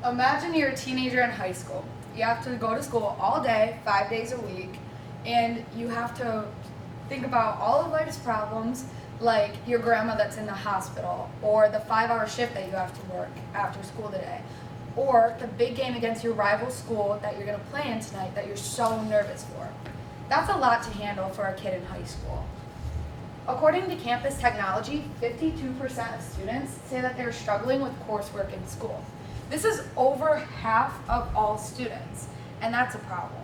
Imagine you're a teenager in high school. You have to go to school all day, 5 days a week, and you have to think about all of life's problems, like your grandma that's in the hospital, or the 5 hour shift that you have to work after school today, or the big game against your rival school that you're going to play in tonight that you're so nervous for. That's a lot to handle for a kid in high school. According to Campus Technology, 52% of students say that they're struggling with coursework in school. This is over half of all students, and that's a problem.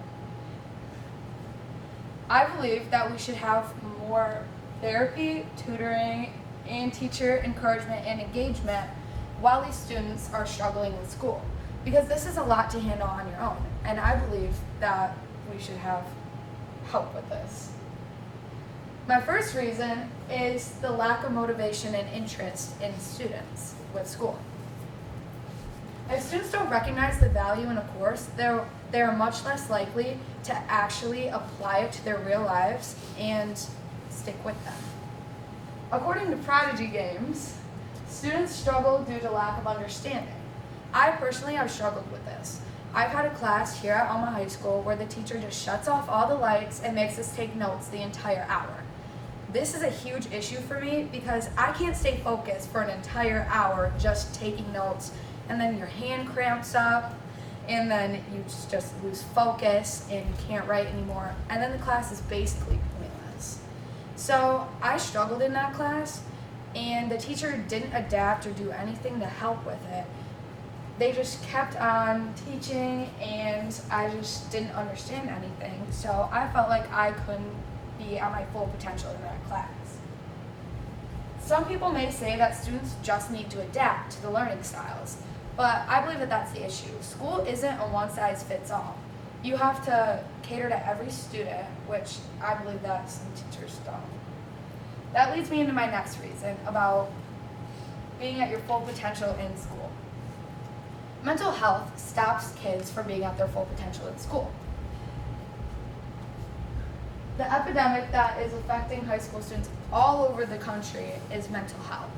I believe that we should have more therapy, tutoring, and teacher encouragement and engagement while these students are struggling with school, because this is a lot to handle on your own, and I believe that we should have help with this. My first reason is the lack of motivation and interest in students with school. If students don't recognize the value in a course, they're much less likely to actually apply it to their real lives and stick with them. According to Prodigy Games, students struggle due to lack of understanding. I personally have struggled with this. I've had a class here at Alma High School where the teacher just shuts off all the lights and makes us take notes the entire hour. This is a huge issue for me because I can't stay focused for an entire hour just taking notes, and then your hand cramps up, and then you just lose focus and you can't write anymore, and then the class is basically pointless. So I struggled in that class, and the teacher didn't adapt or do anything to help with it. They just kept on teaching, and I just didn't understand anything, so I felt like I couldn't be at my full potential in that class. Some people may say that students just need to adapt to the learning styles, but I believe that that's the issue. School isn't a one-size-fits-all. You have to cater to every student, which I believe that some teachers don't. That leads me into my next reason about being at your full potential in school. Mental health stops kids from being at their full potential in school. The epidemic that is affecting high school students all over the country is mental health.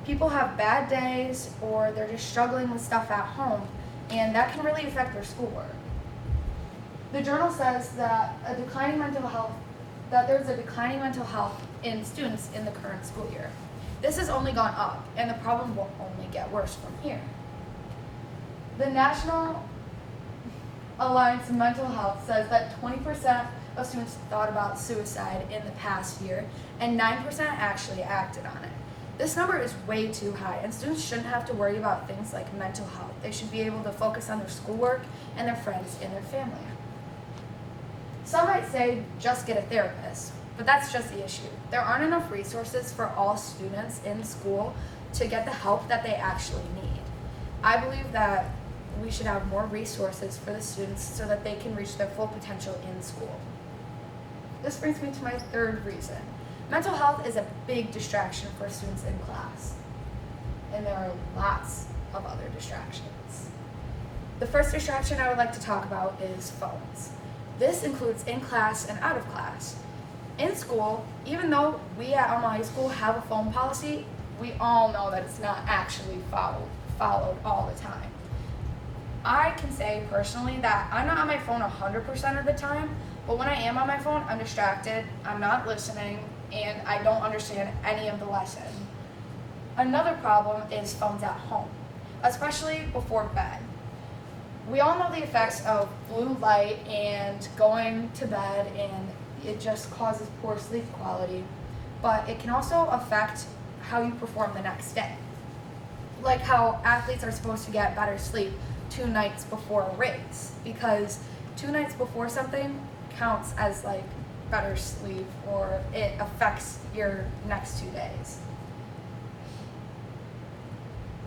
People have bad days, or they're just struggling with stuff at home, and that can really affect their schoolwork. The journal says that there's a declining mental health in students in the current school year. This has only gone up, and the problem will only get worse from here. The National Alliance on Mental Health says that 20% of students thought about suicide in the past year, and 9% actually acted on it. This number is way too high, and students shouldn't have to worry about things like mental health. They should be able to focus on their schoolwork and their friends and their family. Some might say just get a therapist, but that's just the issue. There aren't enough resources for all students in school to get the help that they actually need. I believe that we should have more resources for the students so that they can reach their full potential in school. This brings me to my third reason. Mental health is a big distraction for students in class, and there are lots of other distractions. The first distraction I would like to talk about is phones. This includes in class and out of class. In school, even though we at Alma High School have a phone policy, we all know that it's not actually followed all the time. I can say personally that I'm not on my phone 100% of the time, but when I am on my phone, I'm distracted, I'm not listening, and I don't understand any of the lesson. Another problem is phones at home, especially before bed. We all know the effects of blue light and going to bed, and it just causes poor sleep quality, but it can also affect how you perform the next day. Like how athletes are supposed to get better sleep 2 nights before a race, because 2 nights before something counts as like better sleep, or it affects your next 2 days.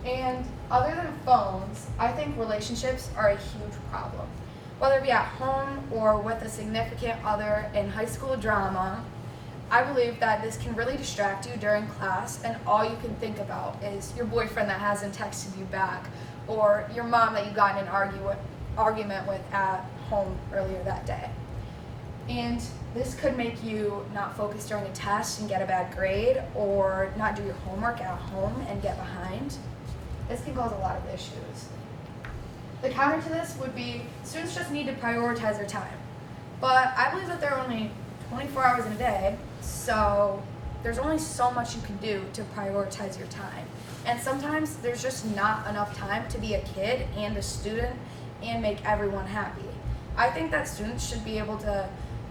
And other than phones, I think relationships are a huge problem. Whether it be at home or with a significant other in high school drama, I believe that this can really distract you during class, and all you can think about is your boyfriend that hasn't texted you back, or your mom that you got in an argument with at home earlier that day. And this could make you not focus during a test and get a bad grade, or not do your homework at home and get behind. This can cause a lot of issues. The counter to this would be students just need to prioritize their time. But I believe that there are only 24 hours in a day, so there's only so much you can do to prioritize your time. And sometimes there's just not enough time to be a kid and a student and make everyone happy. I think that students should be able to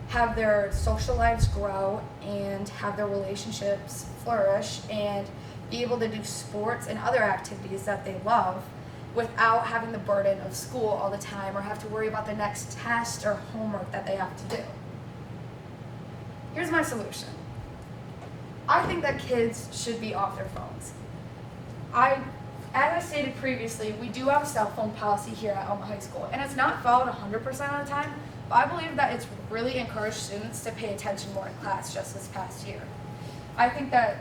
have their social lives grow and have their relationships flourish and be able to do sports and other activities that they love without having the burden of school all the time or have to worry about the next test or homework that they have to do. Here's my solution. I think that kids should be off their phones. As I stated previously, we do have a cell phone policy here at Elma High School, and it's not followed 100% of the time, but I believe that it's really encouraged students to pay attention more in class just this past year. I think that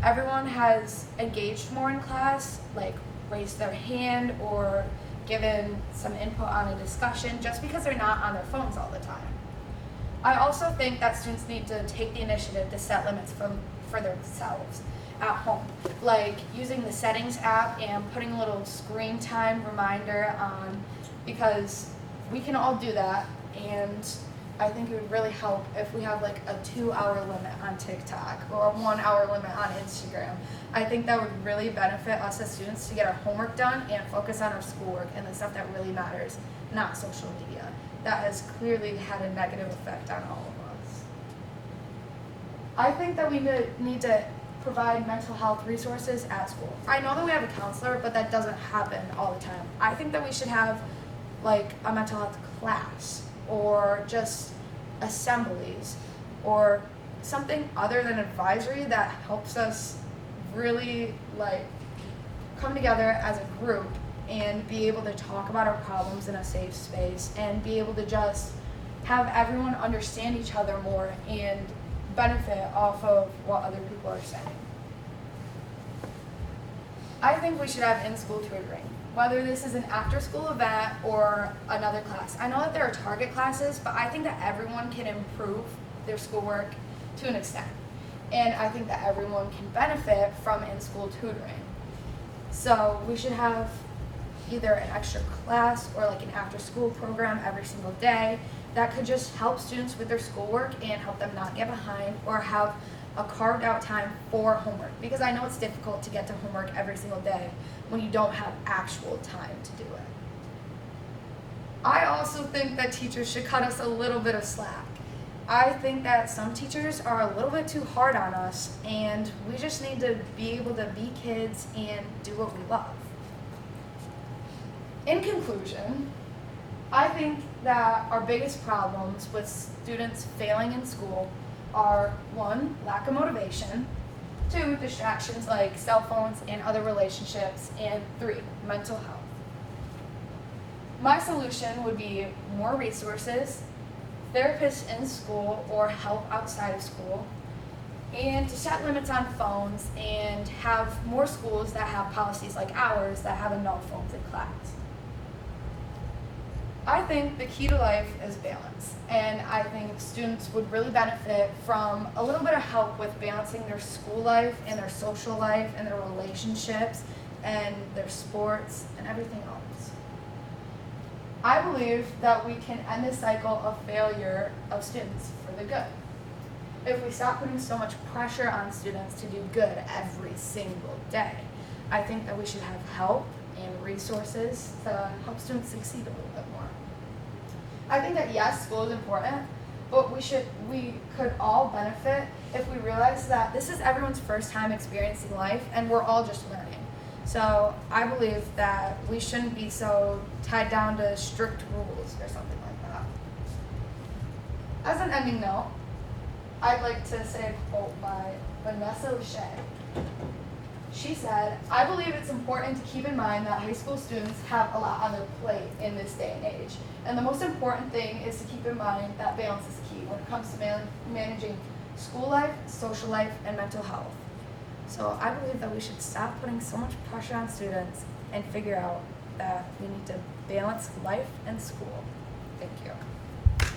everyone has engaged more in class, like raised their hand or given some input on a discussion just because they're not on their phones all the time. I also think that students need to take the initiative to set limits for themselves at home, like using the settings app and putting a little screen time reminder on, because we can all do that, and I think it would really help if we have like a 2-hour limit on TikTok or a 1-hour limit on Instagram. I think that would really benefit us as students to get our homework done and focus on our schoolwork and the stuff that really matters, not social media. That has clearly had a negative effect on all of us. I think that we need to provide mental health resources at school. I know that we have a counselor, but that doesn't happen all the time. I think that we should have like a mental health class or just assemblies or something other than advisory that helps us really like come together as a group and be able to talk about our problems in a safe space and be able to just have everyone understand each other more and benefit off of what other people are saying. I think we should have in-school tutoring, whether this is an after-school event or another class. I know that there are target classes, but I think that everyone can improve their schoolwork to an extent. And I think that everyone can benefit from in-school tutoring. So we should have either an extra class or like an after-school program every single day that could just help students with their schoolwork and help them not get behind or have a carved out time for homework, because I know it's difficult to get to homework every single day when you don't have actual time to do it. I also think that teachers should cut us a little bit of slack. I think that some teachers are a little bit too hard on us, and we just need to be able to be kids and do what we love. In conclusion, I think that our biggest problems with students failing in school are 1, lack of motivation, 2, distractions like cell phones and other relationships, and 3, mental health. My solution would be more resources, therapists in school or help outside of school, and to set limits on phones and have more schools that have policies like ours that have no phones in class. I think the key to life is balance, and I think students would really benefit from a little bit of help with balancing their school life and their social life and their relationships and their sports and everything else. I believe that we can end the cycle of failure of students for the good. If we stop putting so much pressure on students to do good every single day, I think that we should have help and resources to help students succeed a little bit more. I think that yes, school is important, but we could all benefit if we realize that this is everyone's first time experiencing life and we're all just learning. So I believe that we shouldn't be so tied down to strict rules or something like that. As an ending note, I'd like to say a quote by Vanessa Lachey. She said, "I believe it's important to keep in mind that high school students have a lot on their plate in this day and age. And the most important thing is to keep in mind that balance is key when it comes to managing school life, social life, and mental health." So I believe that we should stop putting so much pressure on students and figure out that we need to balance life and school. Thank you.